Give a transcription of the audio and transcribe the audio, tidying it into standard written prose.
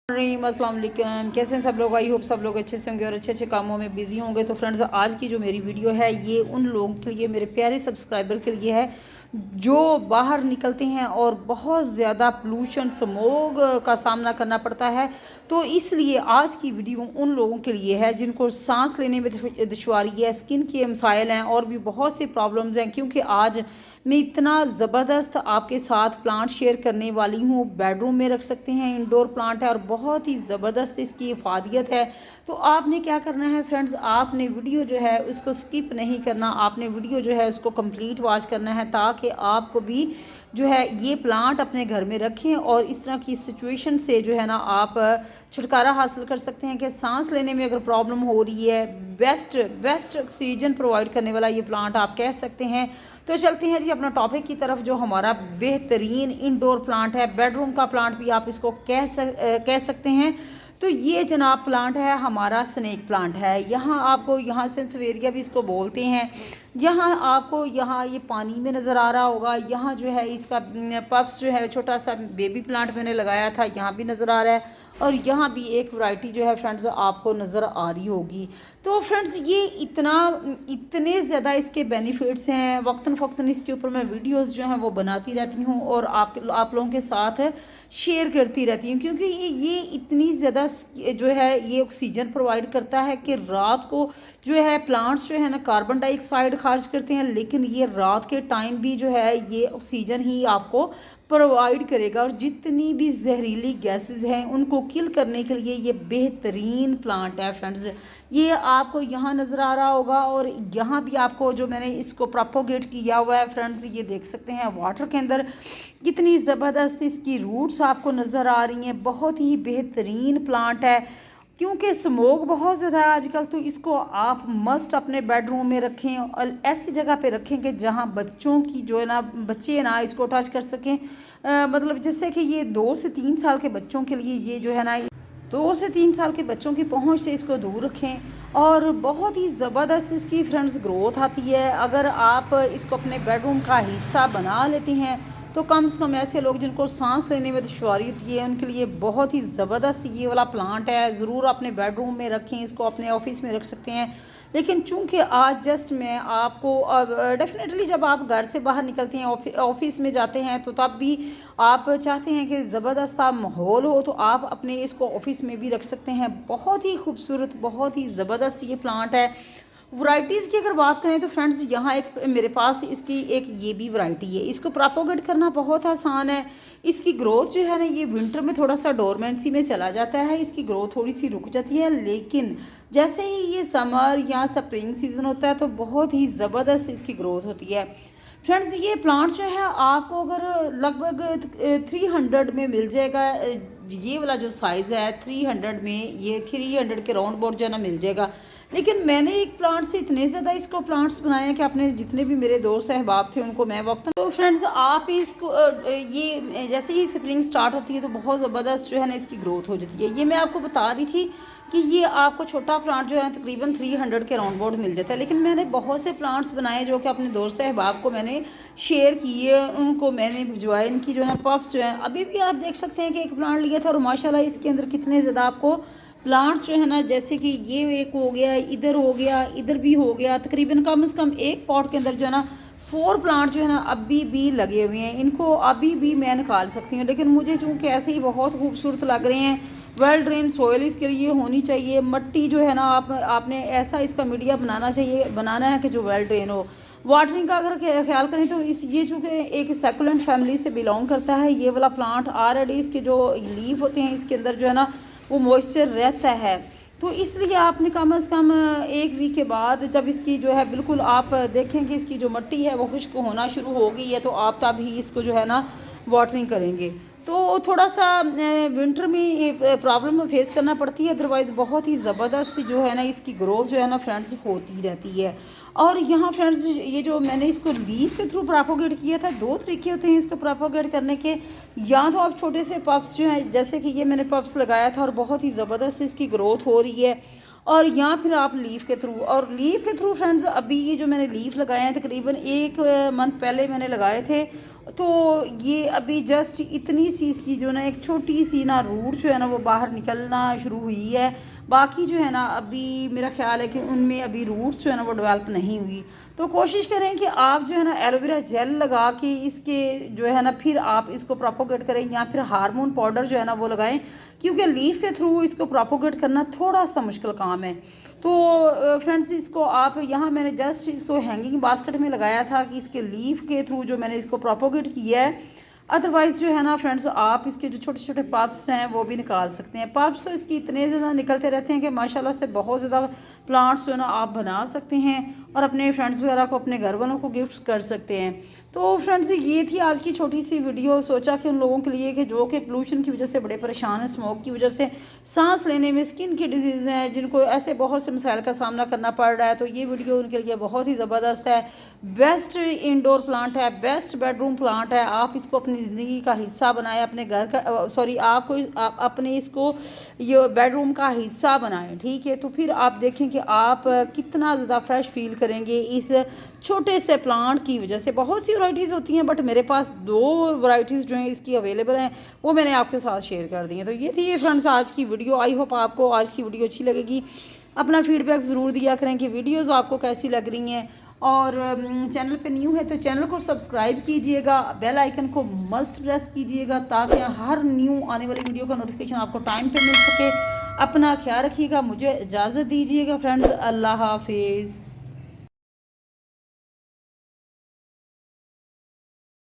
अस्सलाम वालेकुम। कैसे हैं सब लोग? आई होप सब लोग अच्छे से होंगे और अच्छे अच्छे कामों में बिजी होंगे। तो फ्रेंड्स, आज की जो मेरी वीडियो है ये उन लोगों के लिए, मेरे प्यारे सब्सक्राइबर के लिए है जो बाहर निकलते हैं और बहुत ज़्यादा पोल्यूशन, स्मोग का सामना करना पड़ता है। तो इसलिए आज की वीडियो उन लोगों के लिए है जिनको सांस लेने में दुश्वारी है, स्किन के मसाइल हैं और भी बहुत सी प्रॉब्लम्स हैं। क्योंकि आज मैं इतना ज़बरदस्त आपके साथ प्लांट शेयर करने वाली हूँ। बेडरूम में रख सकते हैं, इंडोर प्लांट है और बहुत ही ज़बरदस्त इसकी इफादियत है। तो आपने क्या करना है फ्रेंड्स, आपने वीडियो जो है उसको स्किप नहीं करना, आपने वीडियो जो है उसको कंप्लीट वॉच करना है ताकि आपको भी जो है ये प्लांट अपने घर में रखें और इस तरह की सिचुएशन से जो है ना आप छुटकारा हासिल कर सकते हैं। कि सांस लेने में अगर प्रॉब्लम हो रही है, बेस्ट बेस्ट ऑक्सीजन प्रोवाइड करने वाला ये प्लांट आप कह सकते हैं। तो चलते हैं जी अपना टॉपिक की तरफ, जो हमारा बेहतरीन इंडोर प्लांट है, बेडरूम का प्लांट भी आप इसको कह सकते हैं। तो ये जनाब प्लांट है हमारा स्नेक प्लांट है। यहाँ आपको, यहाँ सेंसवेरिया भी इसको बोलते हैं। यहाँ आपको, यहाँ ये पानी में नज़र आ रहा होगा। यहाँ जो है इसका पप्स जो है, छोटा सा बेबी प्लांट मैंने लगाया था, यहाँ भी नज़र आ रहा है। और यहाँ भी एक वैरायटी जो है फ्रेंड्स आपको नज़र आ रही होगी। तो फ्रेंड्स ये इतने ज़्यादा इसके बेनिफिट्स हैं, वक्तन फ़क्तन इसके ऊपर मैं वीडियोस जो हैं वो बनाती रहती हूँ और आप लोगों के साथ शेयर करती रहती हूँ। क्योंकि ये इतनी ज़्यादा जो है ये ऑक्सीजन प्रोवाइड करता है कि रात को जो है प्लांट्स जो है ना कार्बन डाइऑक्साइड खारिज करते हैं, लेकिन ये रात के टाइम भी जो है ये ऑक्सीजन ही आपको प्रोवाइड करेगा। और जितनी भी जहरीली गैसेस हैं उनको किल करने के लिए ये बेहतरीन प्लांट है फ्रेंड्स। ये आपको यहाँ नज़र आ रहा होगा और यहाँ भी आपको, जो मैंने इसको प्रोपोगेट किया हुआ है फ्रेंड्स, ये देख सकते हैं वाटर के अंदर कितनी ज़बरदस्त इसकी रूट्स आपको नज़र आ रही हैं। बहुत ही बेहतरीन प्लांट है। क्योंकि स्मोक बहुत ज़्यादा है आजकल, तो इसको आप मस्ट अपने बेडरूम में रखें और ऐसी जगह पे रखें कि जहाँ बच्चों की जो है ना, बच्चे ना इसको टच कर सकें। मतलब जैसे कि ये 2 से 3 साल के बच्चों के लिए ये जो है ना, 2 से 3 साल के बच्चों की पहुंच से इसको दूर रखें। और बहुत ही ज़बरदस्त इसकी फ्रेंड्स ग्रोथ आती है। अगर आप इसको अपने बेडरूम का हिस्सा बना लेते हैं तो कम से कम ऐसे लोग जिनको सांस लेने में दुश्वारी होती है उनके लिए बहुत ही ज़बरदस्त ये वाला प्लांट है। ज़रूर अपने बेडरूम में रखें, इसको अपने ऑफिस में रख सकते हैं। लेकिन चूंकि आज जस्ट मैं आपको, डेफिनेटली जब आप घर से बाहर निकलते हैं, ऑफिस में जाते हैं, तो तब भी आप चाहते हैं कि ज़बरदस्त माहौल हो, तो आप अपने इसको ऑफिस में भी रख सकते हैं। बहुत ही खूबसूरत, बहुत ही ज़बरदस्त ये प्लांट है। वैरायटीज़ की अगर बात करें तो फ्रेंड्स, यहाँ एक मेरे पास इसकी एक ये भी वैरायटी है। इसको प्रोपोगेट करना बहुत आसान है। इसकी ग्रोथ जो है ना, ये विंटर में थोड़ा सा डोरमेंसी में चला जाता है, इसकी ग्रोथ थोड़ी सी रुक जाती है। लेकिन जैसे ही ये समर या स्प्रिंग सीज़न होता है तो बहुत ही ज़बरदस्त इसकी ग्रोथ होती है। फ्रेंड्स, ये प्लांट जो है आपको अगर लगभग 300 में मिल जाएगा। ये वाला जो साइज़ है 300 में, ये 300 के राउंड बोर्ड जो है ना मिल जाएगा। लेकिन मैंने एक प्लांट से इतने ज़्यादा इसको प्लांट्स बनाए हैं कि अपने जितने भी मेरे दोस्त अहबाब थे उनको मैं वक्त। तो फ्रेंड्स, आप इसको ये जैसे ही स्प्रिंग स्टार्ट होती है तो बहुत ज़बरदस्त जो है ना इसकी ग्रोथ हो जाती है। ये मैं आपको बता रही थी कि ये आपको छोटा प्लांट जो है तकरीबन 300 के राउंड बोर्ड मिल जाता है। लेकिन मैंने बहुत से प्लांट्स बनाए जो कि अपने दोस्त अहबाब को मैंने शेयर किए, उनको मैंने भिजवाए। इनकी जो है ना पप्स जो है, अभी भी आप देख सकते हैं कि एक प्लांट लिया था और माशाल्लाह इसके अंदर कितने ज़्यादा आपको प्लांट्स जो है ना, जैसे कि ये एक हो गया, इधर हो गया, इधर भी हो गया। तकरीबन कम से कम एक पॉट के अंदर जो है ना 4 प्लांट जो है ना अभी भी लगे हुए हैं। इनको अभी भी मैं निकाल सकती हूँ, लेकिन मुझे चूँकि ऐसे ही बहुत खूबसूरत लग रहे हैं। वेल ड्रेन सॉइल इसके लिए होनी चाहिए। मिट्टी जो है ना, आपने ऐसा इसका मीडिया बनाना है कि जो वेल ड्रेन हो। वाटरिंग का अगर ख्याल करें तो ये चूँकि एक सेकुलेंट फैमिली से बिलोंग करता है, ये वाला प्लांट ऑलरेडी इसके जो लीफ होते हैं इसके अंदर जो है ना वो मॉइस्चर रहता है। तो इसलिए आपने कम से कम 1 वीक के बाद जब इसकी जो है बिल्कुल आप देखें कि इसकी जो मिट्टी है वो खुश्क होना शुरू हो गई है, तो आप तभी इसको जो है ना वाटरिंग करेंगे। तो थोड़ा सा विंटर में ये प्रॉब्लम फेस करना पड़ती है, अदरवाइज़ बहुत ही ज़बरदस्त जो है ना इसकी ग्रोथ जो है ना फ्रेंड्स होती रहती है। और यहाँ फ्रेंड्स, ये जो मैंने इसको लीफ के थ्रू प्रोपोगेट किया था, 2 तरीके होते हैं इसको प्रोपोगेट करने के। या तो आप छोटे से पप्स जो हैं, जैसे कि ये मैंने पप्स लगाया था और बहुत ही ज़बरदस्त इसकी ग्रोथ हो रही है, और या फिर आप लीफ के थ्रू। और लीफ के थ्रू फ्रेंड्स, अभी ये जो मैंने लीफ लगाए हैं तकरीबन 1 मंथ पहले मैंने लगाए थे तो ये अभी जस्ट इतनी सी इसकी जो ना एक छोटी सी ना रूट जो है ना वो बाहर निकलना शुरू हुई है। बाकी जो है ना अभी मेरा ख्याल है कि उनमें अभी रूट्स जो है ना वो डेवलप नहीं हुई। तो कोशिश करें कि आप जो है ना एलोवेरा जेल लगा के इसके जो है ना फिर आप इसको प्रोपोगेट करें, या फिर हार्मोन पाउडर जो है ना वो लगाएं, क्योंकि लीफ के थ्रू इसको प्रोपोगेट करना थोड़ा सा मुश्किल काम है। तो फ्रेंड्स इसको आप यहाँ मैंने जस्ट इसको हैंगिंग बास्केट में लगाया था कि इसके लीफ के थ्रू जो मैंने इसको प्रोपोगेट किया है। अदरवाइज़ जो है ना फ्रेंड्स आप इसके जो छोटे छोटे पब्स हैं वो भी निकाल सकते हैं। पब्स तो इसकी इतने ज़्यादा निकलते रहते हैं कि माशाल्लाह से बहुत ज़्यादा प्लांट्स जो है ना आप बना सकते हैं और अपने फ्रेंड्स वगैरह को, अपने घर वालों को गिफ्ट कर सकते हैं। तो फ्रेंड्स ये थी आज की छोटी सी वीडियो। सोचा कि उन लोगों के लिए कि जो कि पोल्यूशन की वजह से बड़े परेशान हैं, स्मोक की वजह से सांस लेने में, स्किन की डिजीज़ हैं, जिनको ऐसे बहुत से मसाइल का सामना करना पड़ रहा है, तो ये वीडियो उनके लिए बहुत ही ज़बरदस्त है। बेस्ट इंडोर प्लांट है, बेस्ट बेडरूम प्लांट है। आप इसको अपनी ज़िंदगी का हिस्सा बनाएं, अपने घर का सॉरी आपको आप अपने इसको ये बेडरूम का हिस्सा बनाएं, ठीक है। तो फिर आप देखें कि आप कितना ज़्यादा फ्रेश फील करेंगे इस छोटे से प्लांट की वजह से। बहुत सी वैरायटीज़ होती हैं बट मेरे पास 2 वैरायटीज़ जो हैं इसकी अवेलेबल हैं, वो मैंने आपके साथ शेयर कर दी हैं। तो ये थी फ्रेंड्स आज की वीडियो। आई होप आपको आज की वीडियो अच्छी लगेगी। अपना फीडबैक ज़रूर दिया करें कि वीडियोज़ आपको कैसी लग रही हैं, और चैनल पे न्यू है तो चैनल को सब्सक्राइब कीजिएगा, बेल आइकन को मस्ट प्रेस कीजिएगा ताकि हर न्यू आने वाली वीडियो का नोटिफिकेशन आपको टाइम पे मिल सके। अपना ख्याल रखिएगा, मुझे इजाज़त दीजिएगा फ्रेंड्स, अल्लाह हाफिज़।